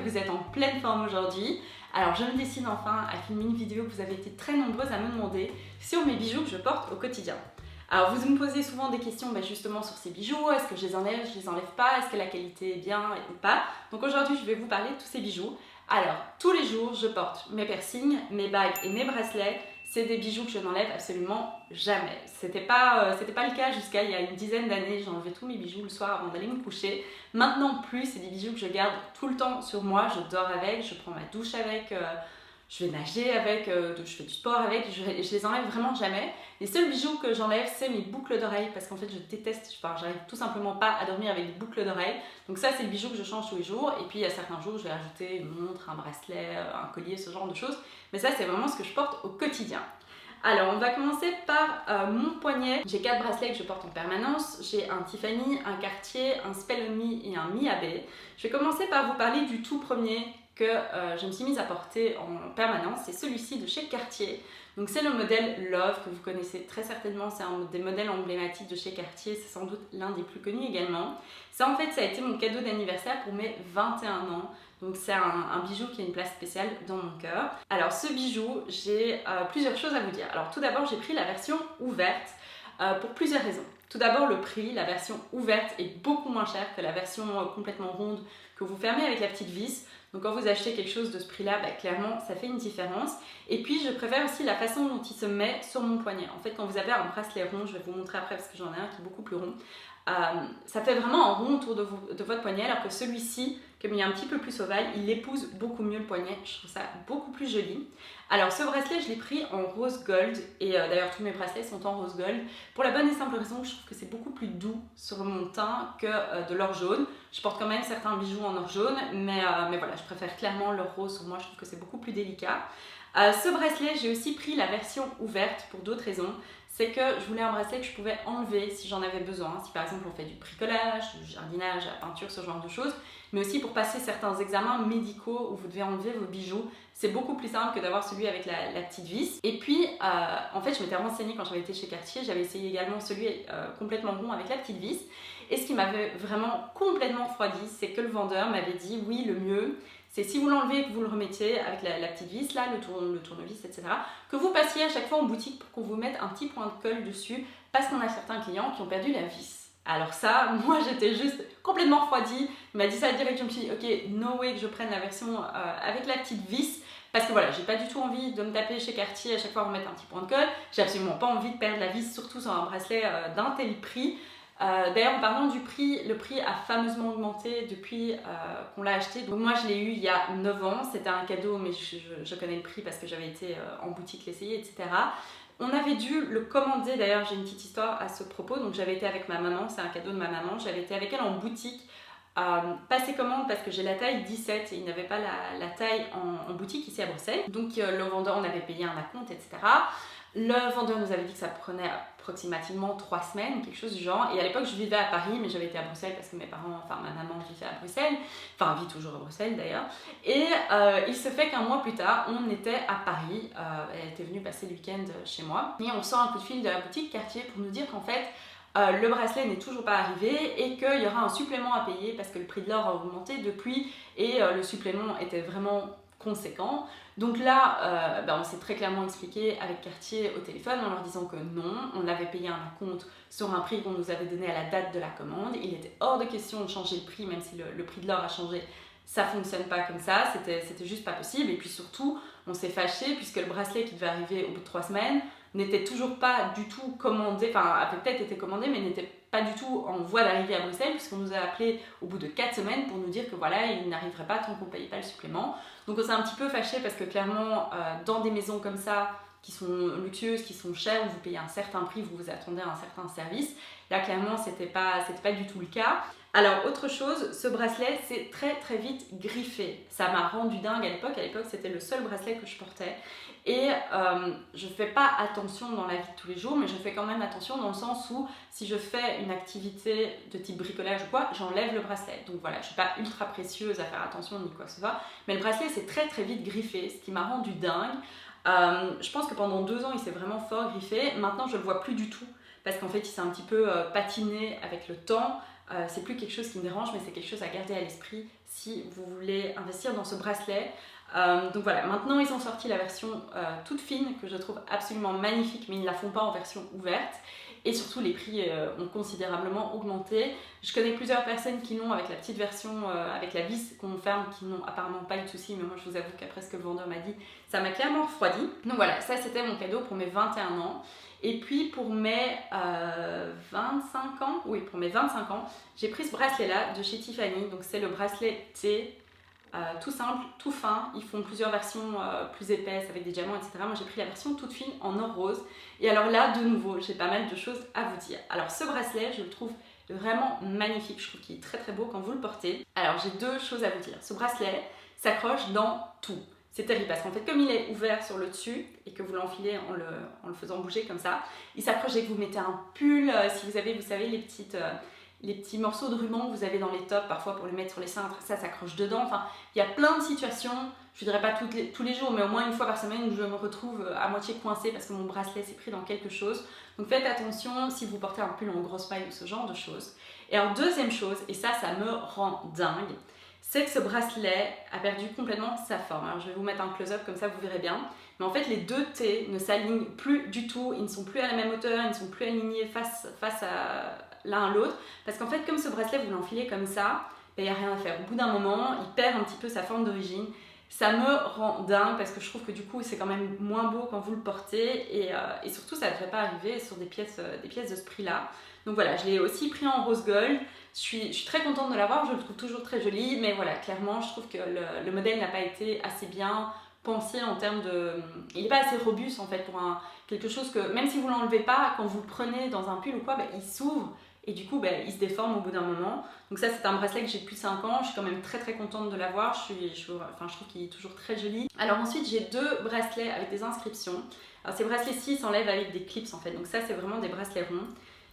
vous êtes en pleine forme aujourd'hui. Alors je me décide enfin à filmer une vidéo que vous avez été très nombreuses à me demander sur mes bijoux que je porte au quotidien. Alors vous me posez souvent des questions justement sur ces bijoux, est-ce que je les enlève pas, est-ce que la qualité est bien ou pas. Donc aujourd'hui je vais vous parler de tous ces bijoux. Alors tous les jours je porte mes piercings, mes bagues et mes bracelets. C'est des bijoux que je n'enlève absolument jamais. C'était pas le cas jusqu'à il y a une dizaine d'années. J'enlevais tous mes bijoux le soir avant d'aller me coucher. Maintenant plus, c'est des bijoux que je garde tout le temps sur moi. Je dors avec, je prends ma douche avec, je vais nager avec, je fais du sport avec. Je les enlève vraiment jamais. Les seuls bijoux que j'enlève, c'est mes boucles d'oreilles parce qu'en fait je déteste, j'arrive tout simplement pas à dormir avec des boucles d'oreilles. Donc ça c'est le bijou que je change tous les jours. Et puis il y a certains jours je vais ajouter une montre, un bracelet, un collier, ce genre de choses. Mais ça c'est vraiment ce que je porte au quotidien. Alors on va commencer par mon poignet. J'ai 4 bracelets que je porte en permanence. J'ai un Tiffany, un Cartier, un Spell On Me et un Miabe. Je vais commencer par vous parler du tout premier que je me suis mise à porter en permanence. C'est celui-ci de chez Cartier. Donc c'est le modèle Love que vous connaissez très certainement. C'est un des modèles emblématiques de chez Cartier. C'est sans doute l'un des plus connus également. Ça en fait ça a été mon cadeau d'anniversaire pour mes 21 ans. Donc c'est un bijou qui a une place spéciale dans mon cœur. Alors ce bijou, j'ai plusieurs choses à vous dire. Alors tout d'abord, j'ai pris la version ouverte pour plusieurs raisons. Tout d'abord le prix, la version ouverte est beaucoup moins chère que la version complètement ronde que vous fermez avec la petite vis. Donc quand vous achetez quelque chose de ce prix-là, clairement ça fait une différence. Et puis je préfère aussi la façon dont il se met sur mon poignet. En fait quand vous avez un bracelet rond, je vais vous montrer après parce que j'en ai un qui est beaucoup plus rond. Ça fait vraiment un rond autour de votre poignet, alors que celui-ci, comme il est un petit peu plus ovale, il épouse beaucoup mieux le poignet. Je trouve ça beaucoup plus joli. Alors ce bracelet, je l'ai pris en rose gold, et d'ailleurs tous mes bracelets sont en rose gold, pour la bonne et simple raison que je trouve que c'est beaucoup plus doux sur mon teint que de l'or jaune. Je porte quand même certains bijoux en or jaune, mais voilà, je préfère clairement l'or rose sur moi, je trouve que c'est beaucoup plus délicat. Ce bracelet, j'ai aussi pris la version ouverte pour d'autres raisons. C'est que je voulais un bracelet que je pouvais enlever si j'en avais besoin. Si par exemple on fait du bricolage, du jardinage, la peinture, ce genre de choses. Mais aussi pour passer certains examens médicaux où vous devez enlever vos bijoux. C'est beaucoup plus simple que d'avoir celui avec la petite vis. Et puis, en fait, je m'étais renseignée quand j'avais été chez Cartier. J'avais essayé également celui complètement rond avec la petite vis. Et ce qui m'avait vraiment complètement refroidi, c'est que le vendeur m'avait dit oui, le mieux, c'est si vous l'enlevez et que vous le remettez avec la petite vis, là, le tournevis, etc., que vous passiez à chaque fois en boutique pour qu'on vous mette un petit point de colle dessus, parce qu'on a certains clients qui ont perdu la vis. Alors ça, moi j'étais juste complètement refroidie. Il m'a dit ça direct, je me suis dit ok, no way que je prenne la version avec la petite vis. Parce que voilà, j'ai pas du tout envie de me taper chez Cartier à chaque fois remettre un petit point de colle. J'ai absolument pas envie de perdre la vis, surtout sur un bracelet d'un tel prix. D'ailleurs en parlant du prix, le prix a fameusement augmenté depuis qu'on l'a acheté. Donc moi je l'ai eu il y a 9 ans, c'était un cadeau mais je connais le prix parce que j'avais été en boutique l'essayer, etc. On avait dû le commander, d'ailleurs j'ai une petite histoire à ce propos, donc j'avais été avec ma maman, c'est un cadeau de ma maman, j'avais été avec elle en boutique passer commande parce que j'ai la taille 17 et il n'avait pas la taille en boutique ici à Bruxelles. Donc le vendeur, on avait payé un acompte, etc. Le vendeur nous avait dit que ça prenait approximativement 3 semaines, quelque chose du genre. Et à l'époque, je vivais à Paris, mais j'avais été à Bruxelles parce que mes parents, enfin ma maman vivait à Bruxelles, enfin vit toujours à Bruxelles d'ailleurs. Et il se fait qu'un mois plus tard, on était à Paris. Elle était venue passer le week-end chez moi. Et on sort un coup de fil de la boutique Cartier pour nous dire qu'en fait, le bracelet n'est toujours pas arrivé et qu'il y aura un supplément à payer parce que le prix de l'or a augmenté depuis et le supplément était vraiment conséquent. Donc là, on s'est très clairement expliqué avec Cartier au téléphone en leur disant que non, on avait payé un acompte sur un prix qu'on nous avait donné à la date de la commande. Il était hors de question de changer le prix, même si le prix de l'or a changé. Ça fonctionne pas comme ça, c'était juste pas possible. Et puis surtout, on s'est fâché puisque le bracelet qui devait arriver au bout de 3 semaines n'était toujours pas du tout commandé, enfin avait peut-être été commandé mais n'était pas du tout en voie d'arriver à Bruxelles puisqu'on nous a appelé au bout de 4 semaines pour nous dire que voilà, il n'arriverait pas tant qu'on ne payait pas le supplément. Donc on s'est un petit peu fâché parce que clairement dans des maisons comme ça qui sont luxueuses, qui sont chères, où vous payez un certain prix, vous vous attendez à un certain service. Là clairement c'était pas du tout le cas. Alors autre chose, ce bracelet c'est très très vite griffé. Ça m'a rendu dingue à l'époque c'était le seul bracelet que je portais. Et je ne fais pas attention dans la vie de tous les jours, mais je fais quand même attention dans le sens où si je fais une activité de type bricolage ou quoi, j'enlève le bracelet. Donc voilà, je ne suis pas ultra précieuse à faire attention ni quoi que ce soit, mais le bracelet c'est très très vite griffé, ce qui m'a rendu dingue. Je pense que pendant 2 ans il s'est vraiment fort griffé, maintenant je le vois plus du tout. parce qu'en fait il s'est un petit peu patiné avec le temps. C'est plus quelque chose qui me dérange, mais c'est quelque chose à garder à l'esprit si vous voulez investir dans ce bracelet. Donc voilà, maintenant ils ont sorti la version toute fine que je trouve absolument magnifique, mais ils ne la font pas en version ouverte. Et surtout les prix ont considérablement augmenté. Je connais plusieurs personnes qui l'ont avec la petite version avec la vis qu'on ferme, qui n'ont apparemment pas eu de soucis, mais moi je vous avoue qu'après ce que le vendeur m'a dit, ça m'a clairement refroidi. Donc voilà, ça c'était mon cadeau pour mes 21 ans. Et puis pour mes 25 ans, oui pour mes 25 ans, j'ai pris ce bracelet là de chez Tiffany. Donc c'est le bracelet T. Tout simple, tout fin, ils font plusieurs versions plus épaisses avec des diamants, etc. Moi j'ai pris la version toute fine en or rose. Et alors là, de nouveau, j'ai pas mal de choses à vous dire. Alors ce bracelet, je le trouve vraiment magnifique, je trouve qu'il est très très beau quand vous le portez. Alors j'ai deux choses à vous dire. Ce bracelet s'accroche dans tout. C'est terrible parce qu'en fait comme il est ouvert sur le dessus et que vous l'enfilez en le faisant bouger comme ça, il s'accroche dès que vous mettez un pull, si vous avez, vous savez, les petits morceaux de ruban que vous avez dans les tops parfois pour les mettre sur les cintres, ça s'accroche dedans. Enfin, il y a plein de situations, je ne dirais pas tous les jours, mais au moins une fois par semaine où je me retrouve à moitié coincée parce que mon bracelet s'est pris dans quelque chose. Donc faites attention si vous portez un pull en grosse paille ou ce genre de choses. Et alors deuxième chose, et ça me rend dingue, c'est que ce bracelet a perdu complètement sa forme. Alors je vais vous mettre un close-up comme ça vous verrez bien. Mais en fait les deux T ne s'alignent plus du tout, ils ne sont plus à la même hauteur, ils ne sont plus alignés face à l'un à l'autre. Parce qu'en fait comme ce bracelet vous l'enfilez comme ça, il n'y a rien à faire. Au bout d'un moment, il perd un petit peu sa forme d'origine. Ça me rend dingue parce que je trouve que du coup c'est quand même moins beau quand vous le portez et surtout ça ne devrait pas arriver sur des pièces de ce prix là. Donc voilà, je l'ai aussi pris en rose gold. Je suis très contente de l'avoir, je le trouve toujours très joli, mais voilà, clairement je trouve que le modèle n'a pas été assez bien pensé en termes de... Il n'est pas assez robuste en fait pour quelque chose que, même si vous ne l'enlevez pas, quand vous le prenez dans un pull ou quoi, il s'ouvre et du coup il se déforme au bout d'un moment. Donc ça c'est un bracelet que j'ai depuis 5 ans, je suis quand même très très contente de l'avoir, je trouve qu'il est toujours très joli. Alors ensuite j'ai deux bracelets avec des inscriptions. Alors ces bracelets-ci s'enlèvent avec des clips en fait, donc ça c'est vraiment des bracelets ronds.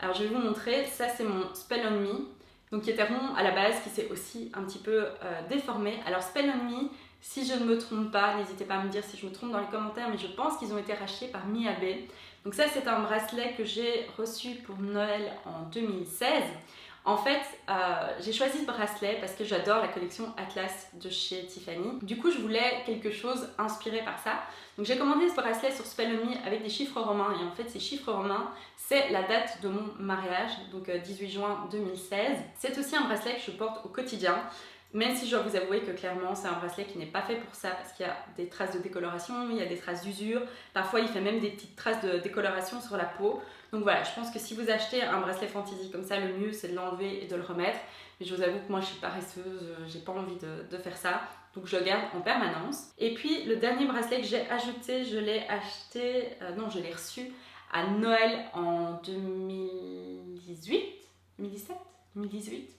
Alors je vais vous montrer, ça c'est mon Spell on Me, donc qui était rond à la base, qui s'est aussi un petit peu déformé. Alors Spell on Me, si je ne me trompe pas, n'hésitez pas à me dire si je me trompe dans les commentaires, mais je pense qu'ils ont été rachetés par Miabe. Donc ça c'est un bracelet que j'ai reçu pour Noël en 2016. En fait, j'ai choisi ce bracelet parce que j'adore la collection Atlas de chez Tiffany. Du coup, je voulais quelque chose inspiré par ça. Donc j'ai commandé ce bracelet sur Spell on Me avec des chiffres romains. Et en fait, ces chiffres romains, c'est la date de mon mariage, donc 18 juin 2016. C'est aussi un bracelet que je porte au quotidien. Même si je dois vous avouer que clairement c'est un bracelet qui n'est pas fait pour ça parce qu'il y a des traces de décoloration, il y a des traces d'usure, parfois il fait même des petites traces de décoloration sur la peau. Donc voilà, je pense que si vous achetez un bracelet fantaisie comme ça, le mieux c'est de l'enlever et de le remettre. Mais je vous avoue que moi je suis paresseuse, j'ai pas envie de faire ça, donc je le garde en permanence. Et puis le dernier bracelet que j'ai ajouté, je l'ai acheté, je l'ai reçu à Noël en 2018, 2017, 2018.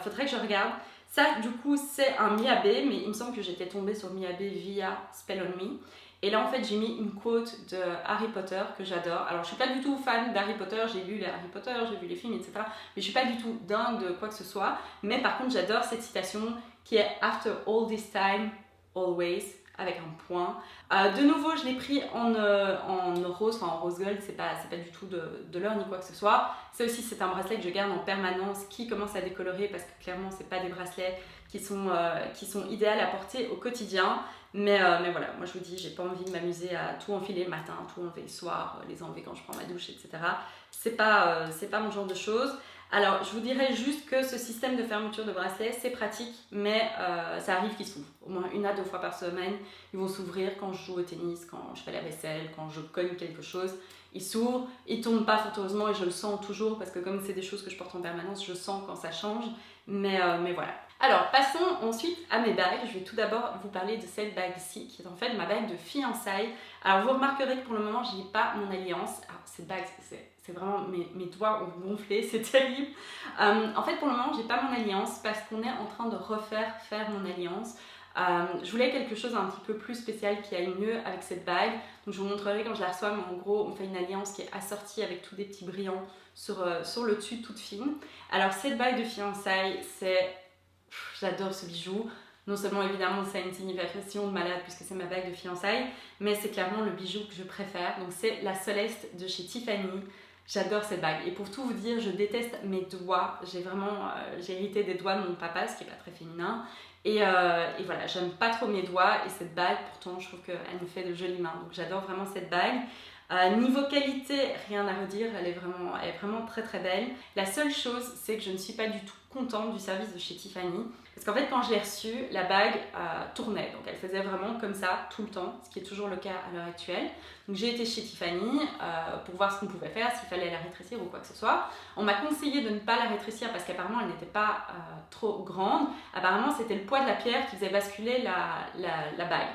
Faudrait que je regarde. Ça, du coup, c'est un Miabe, mais il me semble que j'étais tombée sur Miabe via Spell on Me. Et là, en fait, j'ai mis une quote de Harry Potter que j'adore. Alors, je suis pas du tout fan d'Harry Potter, j'ai lu les Harry Potter, j'ai vu les films, etc. Mais je suis pas du tout dingue de quoi que ce soit. Mais par contre, j'adore cette citation qui est After all this time, always, avec un point. De nouveau, je l'ai pris en rose, enfin en rose gold, c'est pas du tout de l'or ni quoi que ce soit. Ça aussi, c'est un bracelet que je garde en permanence, qui commence à décolorer parce que clairement, c'est pas des bracelets qui sont idéaux à porter au quotidien. Mais voilà, moi je vous dis, j'ai pas envie de m'amuser à tout enfiler le matin, tout enlever le soir, les enlever quand je prends ma douche, etc. C'est pas mon genre de choses. Alors, je vous dirais juste que ce système de fermeture de bracelet, c'est pratique, mais ça arrive qu'ils s'ouvrent. Au moins 1 à 2 fois par semaine, ils vont s'ouvrir quand je joue au tennis, quand je fais la vaisselle, quand je cogne quelque chose. Ils s'ouvrent, ils ne tombent pas fort heureusement et je le sens toujours parce que comme c'est des choses que je porte en permanence, je sens quand ça change. Mais voilà. Alors, passons ensuite à mes bagues. Je vais tout d'abord vous parler de cette bague-ci, qui est en fait ma bague de fiançailles. Alors, vous remarquerez que pour le moment, je n'ai pas mon alliance. Alors, cette bague, c'est vraiment... Mes doigts ont gonflé, c'est terrible. En fait, pour le moment, je n'ai pas mon alliance parce qu'on est en train de faire mon alliance. Je voulais quelque chose un petit peu plus spécial qui aille mieux avec cette bague. Donc, je vous montrerai quand je la reçois, mais en gros, on fait une alliance qui est assortie avec tous des petits brillants sur le dessus, toute fine. Alors, cette bague de fiançailles, j'adore ce bijou. Non seulement évidemment ça a une signification de malade puisque c'est ma bague de fiançailles, mais c'est clairement le bijou que je préfère. Donc c'est la Soleste de chez Tiffany. J'adore cette bague. Et pour tout vous dire, je déteste mes doigts. J'ai hérité des doigts de mon papa, ce qui n'est pas très féminin. Et voilà, j'aime pas trop mes doigts. Et cette bague, pourtant, je trouve qu'elle me fait de jolies mains. Donc j'adore vraiment cette bague. Niveau qualité, rien à redire, elle est vraiment très très belle. La seule chose, c'est que je ne suis pas du tout contente du service de chez Tiffany. Parce qu'en fait, quand je l'ai reçue, la bague tournait. Donc elle faisait vraiment comme ça tout le temps, ce qui est toujours le cas à l'heure actuelle. Donc j'ai été chez Tiffany pour voir ce qu'on pouvait faire, s'il fallait la rétrécir ou quoi que ce soit. On m'a conseillé de ne pas la rétrécir parce qu'apparemment elle n'était pas trop grande. Apparemment c'était le poids de la pierre qui faisait basculer la bague.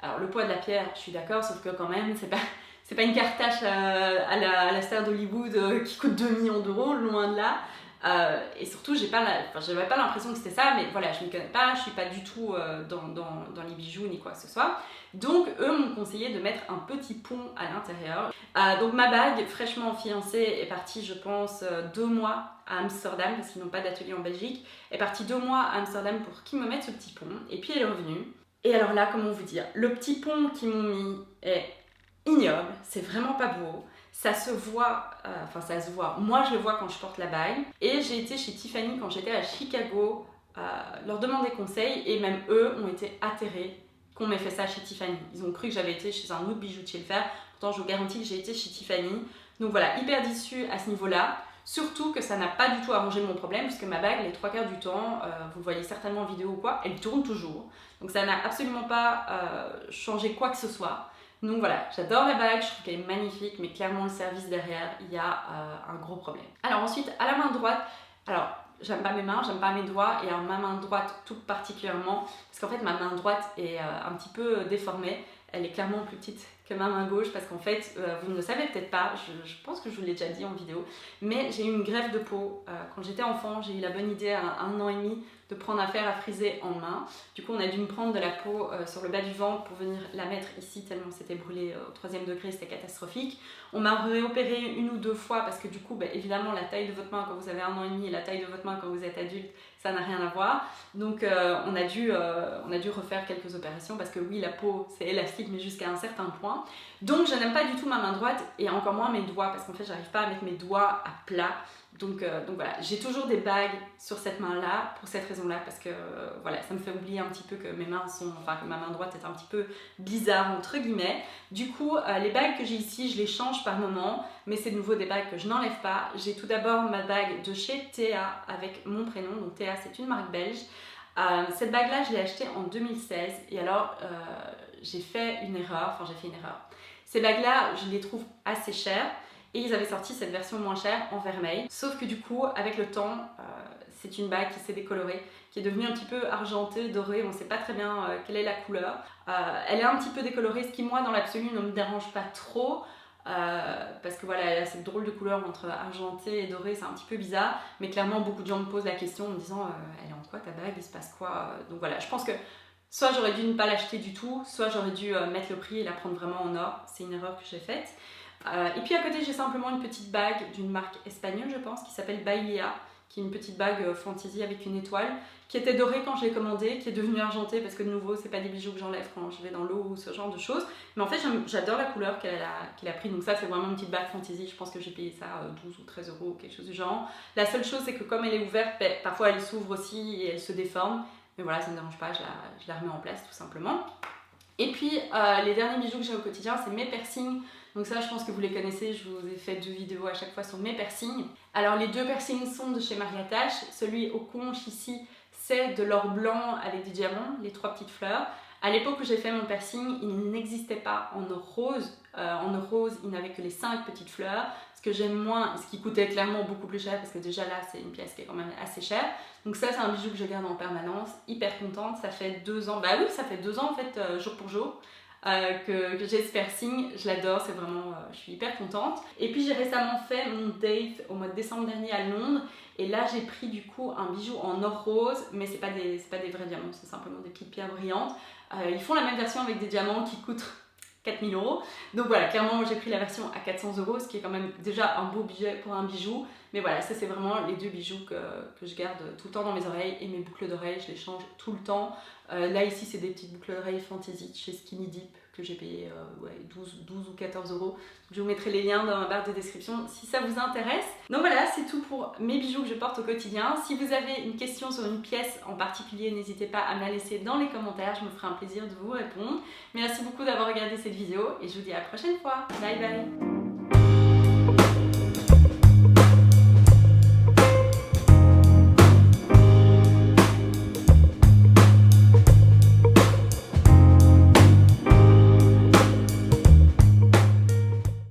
Alors le poids de la pierre, je suis d'accord, sauf que quand même, c'est pas une cartache à la star d'Hollywood qui coûte 2 millions d'euros, loin de là. Et surtout, j'avais pas l'impression que c'était ça, mais voilà, je ne connais pas, je suis pas du tout dans les bijoux ni quoi que ce soit. Donc, eux m'ont conseillé de mettre un petit pont à l'intérieur. Donc, ma bague, fraîchement fiancée, est partie, je pense, 2 mois à Amsterdam, parce qu'ils n'ont pas d'atelier en Belgique. Est partie 2 mois à Amsterdam pour qu'ils me mettent ce petit pont. Et puis, elle est revenue. Et alors là, comment vous dire, le petit pont qu'ils m'ont mis est ignoble, c'est vraiment pas beau. Ça se voit, moi je le vois quand je porte la bague. Et j'ai été chez Tiffany quand j'étais à Chicago, leur demander conseil et même eux ont été atterrés qu'on m'ait fait ça chez Tiffany. Ils ont cru que j'avais été chez un autre bijoutier le faire, pourtant je vous garantis que j'ai été chez Tiffany. Donc voilà, hyper déçue à ce niveau-là. Surtout que ça n'a pas du tout arrangé mon problème puisque ma bague, les 3/4 du temps, vous le voyez certainement en vidéo ou quoi, elle tourne toujours. Donc ça n'a absolument pas changé quoi que ce soit. Donc voilà, j'adore la bague, je trouve qu'elle est magnifique, mais clairement le service derrière, il y a un gros problème. Alors ensuite, à la main droite, alors j'aime pas mes mains, j'aime pas mes doigts, et à ma main droite tout particulièrement, parce qu'en fait ma main droite est un petit peu déformée, elle est clairement plus petite que ma main gauche, parce qu'en fait, vous ne le savez peut-être pas, je pense que je vous l'ai déjà dit en vidéo, mais j'ai eu une greffe de peau. Quand j'étais enfant, j'ai eu la bonne idée à 1 an et demi de prendre un fer à friser en main. Du coup, on a dû me prendre de la peau sur le bas du ventre pour venir la mettre ici, tellement c'était brûlé au 3e degré, c'était catastrophique. On m'a réopéré 1 ou 2 fois parce que du coup, évidemment, la taille de votre main quand vous avez 1 an et demi et la taille de votre main quand vous êtes adulte, ça n'a rien à voir. Donc, on a dû refaire quelques opérations parce que oui, la peau, c'est élastique, mais jusqu'à un certain point. Donc, je n'aime pas du tout ma main droite et encore moins mes doigts parce qu'en fait, j'arrive pas à mettre mes doigts à plat. Donc voilà, j'ai toujours des bagues sur cette main-là pour cette raison-là parce que voilà, ça me fait oublier un petit peu que que ma main droite est un petit peu bizarre entre guillemets. Du coup, les bagues que j'ai ici, je les change par moment, mais c'est de nouveau des bagues que je n'enlève pas. J'ai tout d'abord ma bague de chez Théa avec mon prénom, donc Théa c'est une marque belge. Cette bague-là, je l'ai achetée en 2016 et alors j'ai fait une erreur. Ces bagues-là, je les trouve assez chères. Et ils avaient sorti cette version moins chère en vermeil. Sauf que du coup, avec le temps, c'est une bague qui s'est décolorée, qui est devenue un petit peu argentée, dorée, on ne sait pas très bien quelle est la couleur. Elle est un petit peu décolorée, ce qui moi, dans l'absolu, ne me dérange pas trop. Parce que voilà, elle a cette drôle de couleur entre argenté et doré, c'est un petit peu bizarre. Mais clairement, beaucoup de gens me posent la question en me disant elle est en quoi ta bague, il se passe quoi? Donc voilà, je pense que soit j'aurais dû ne pas l'acheter du tout, soit j'aurais dû mettre le prix et la prendre vraiment en or. C'est une erreur que j'ai faite. Et puis à côté, j'ai simplement une petite bague d'une marque espagnole, je pense, qui s'appelle Bailea, qui est une petite bague fantasy avec une étoile, qui était dorée quand je l'ai commandée, qui est devenue argentée parce que de nouveau, c'est pas des bijoux que j'enlève quand je vais dans l'eau ou ce genre de choses. Mais en fait, j'adore la couleur qu'elle a pris. Donc ça, c'est vraiment une petite bague fantasy. Je pense que j'ai payé ça 12 ou 13 euros ou quelque chose du genre. La seule chose, c'est que comme elle est ouverte, parfois elle s'ouvre aussi et elle se déforme. Mais voilà, ça ne me dérange pas, je la remets en place tout simplement. Et puis, les derniers bijoux que j'ai au quotidien, c'est mes piercings. Donc ça, je pense que vous les connaissez, je vous ai fait 2 vidéos à chaque fois sur mes piercings. Alors les 2 piercings sont de chez Marie Attache. Celui au conche ici, c'est de l'or blanc avec des diamants, les 3 petites fleurs. À l'époque où j'ai fait mon piercing, il n'existait pas en or rose. En or rose, il n'avait que les 5 petites fleurs. Ce que j'aime moins, ce qui coûtait clairement beaucoup plus cher, parce que déjà là, c'est une pièce qui est quand même assez chère. Donc ça, c'est un bijou que je garde en permanence, hyper contente. Ça fait 2 ans, bah oui, ça fait 2 ans en fait, jour pour jour. Que j'ai ce piercing, je l'adore, c'est vraiment, je suis hyper contente. Et puis j'ai récemment fait mon date au mois de décembre dernier à Londres, et là j'ai pris du coup un bijou en or rose, mais c'est pas des vrais diamants, c'est simplement des petites pierres brillantes. Ils font la même version avec des diamants qui coûtent 4 000 euros. Donc voilà, clairement j'ai pris la version à 400 euros, ce qui est quand même déjà un beau budget pour un bijou. Mais voilà, ça c'est vraiment les 2 bijoux que je garde tout le temps dans mes oreilles, et mes boucles d'oreilles, je les change tout le temps. Là ici c'est des petites boucles d'oreilles fantasy chez Skinny Deep que j'ai payé 12 ou 14 euros. Je vous mettrai les liens dans la barre de description si ça vous intéresse. Donc voilà, c'est tout pour mes bijoux que je porte au quotidien. Si vous avez une question sur une pièce en particulier, n'hésitez pas à me la laisser dans les commentaires, je me ferai un plaisir de vous répondre. Merci beaucoup d'avoir regardé cette vidéo et je vous dis à la prochaine fois. Bye bye.